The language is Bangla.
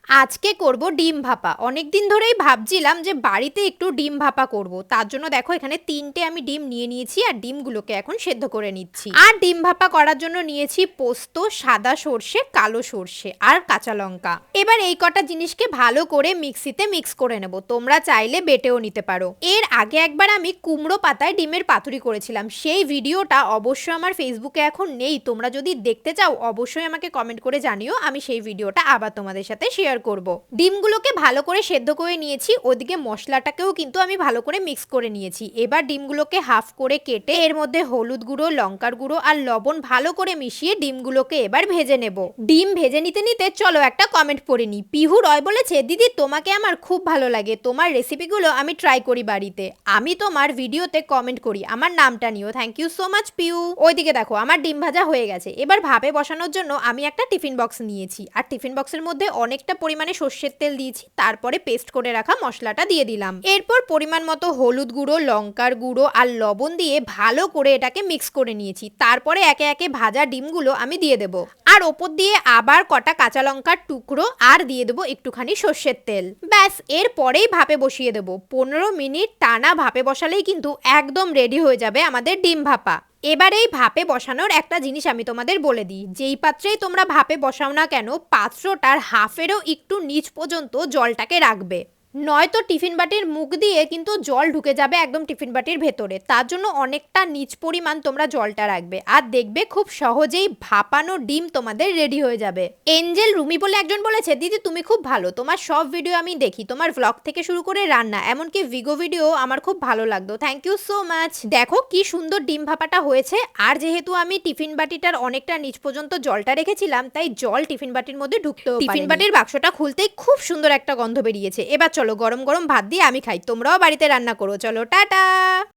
আজকে করব ডিম ভাপা। অনেকদিন ধরেই ভাবছিলাম যে বাড়িতে একটু ডিম ভাপা করব। তার জন্য দেখো এখানে ৩টে আমি ডিম নিয়ে নিয়েছি আর ডিমগুলোকে এখন সেদ্ধ করে নিচ্ছি। আর ডিম ভাপা করার জন্য নিয়েছি পোস্ত, সাদা সর্ষে, কালো সর্ষে আর কাঁচা লঙ্কা। এবার এই কটা জিনিসকে ভালো করে মিক্সিতে মিক্স করে নেব। তোমরা চাইলে বেটেও নিতে পারো। এর আগে একবার আমি কুমড়ো পাতায় ডিমের পাতুরি করেছিলাম। সেই ভিডিওটা অবশ্যই আমার ফেসবুকে এখন নেই। তোমরা যদি দেখতে চাও অবশ্যই আমাকে কমেন্ট করে জানিও, আমি সেই ভিডিওটা আবার তোমাদের সাথে শেয়ার করব। ডিমগুলোকে ভালো করে সেদ্ধ করে নিয়েছি, ওদিকে মশলাটাকেও কিন্তু আমি ভালো করে মিক্স করে নিয়েছি। এবার ডিমগুলোকে হাফ করে কেটে এর মধ্যে হলুদ গুঁড়ো, লঙ্কার গুঁড়ো আর লবণ ভালো করে মিশিয়ে ডিমগুলোকে এবার ভেজে নেব। ডিম ভেজে নিতে নিতে চলো একটা কমেন্ট পড়ে নি। পিহু রয় বলেছে, দিদি তোমাকে আমার খুব ভালো লাগে, তোমার রেসিপিগুলো আমি ট্রাই করি বাড়িতে, আমি তোমার ভিডিওতে কমেন্ট করি, আমার নামটা নিও। Thank you so much Pihu. ওইদিকে দেখো আমার ডিম ভাজা হয়ে গেছে। এবার ভাপে বসানোর জন্য আমি একটা টিফিন বক্স নিয়েছি আর টিফিন বক্সের মধ্যে অনেকটা পরিমাণে সর্ষের তেল দিয়েছি। তারপরে পেস্ট করে রাখা মশলাটা দিয়ে দিলাম। এরপর পরিমাণ মতো হলুদ গুঁড়ো, লঙ্কার গুঁড়ো আর লবণ দিয়ে ভালো করে এটাকে মিক্স করে নিয়েছি। তারপরে একে একে ভাজা ডিমগুলো আমি দিয়ে দেব আর ওপর দিয়ে আবার কটা কাঁচা লঙ্কার টুকরো আর দিয়ে দেবো একটুখানি সর্ষের তেল। ব্যাস, এরপরেই ভাপে বসিয়ে দেবো। 15 মিনিট টানা ভাপে বসালেই কিন্তু একদম রেডি হয়ে যাবে আমাদের ডিম ভাপা। এবার এই ভাপে বসানোর একটা জিনিস আমি তোমাদের বলে দিই, যেই পাত্রেই তোমরা ভাপে বসাও না কেন পাত্রটার হাফেরও একটু নিচ পর্যন্ত জলটাকে রাখবে, নয়তো টিফিন বাটির মুখ দিয়ে কিন্তু জল ঢুকে যাবে একদম টিফিন বাটির ভেতরে। তার জন্য অনেকটা নিচ পরিমাণ তোমরা জলটা রাখবে আর দেখবে খুব সহজেই ভাপানো ডিম তোমাদের রেডি হয়ে যাবে। এঞ্জেল রুমি বলে একজন বলেছে, দিদি তুমি খুব ভালো, তোমার সব ভিডিও আমি দেখি, তোমার ভ্লগ থেকে শুরু করে রান্না এমনকি ভিগো ভিডিও আমার খুব ভালো লাগতো, থ্যাংক ইউ সো মাচ। দেখো কি সুন্দর ডিম ভাপাটা হয়েছে। আর যেহেতু আমি টিফিন বাটিটার অনেকটা নিচ পর্যন্ত জলটা রেখেছিলাম তাই জল টিফিন বাটির মধ্যে ঢুকতেও পারেনি। টিফিন বাটির বাক্সটা খুলতেই খুব সুন্দর একটা গন্ধ বেরিয়েছে। এবার চলো গরম গরম ভাত দিয়ে আমি খাই, তোমরাও বাড়িতে রান্না করো। চলো টাটা।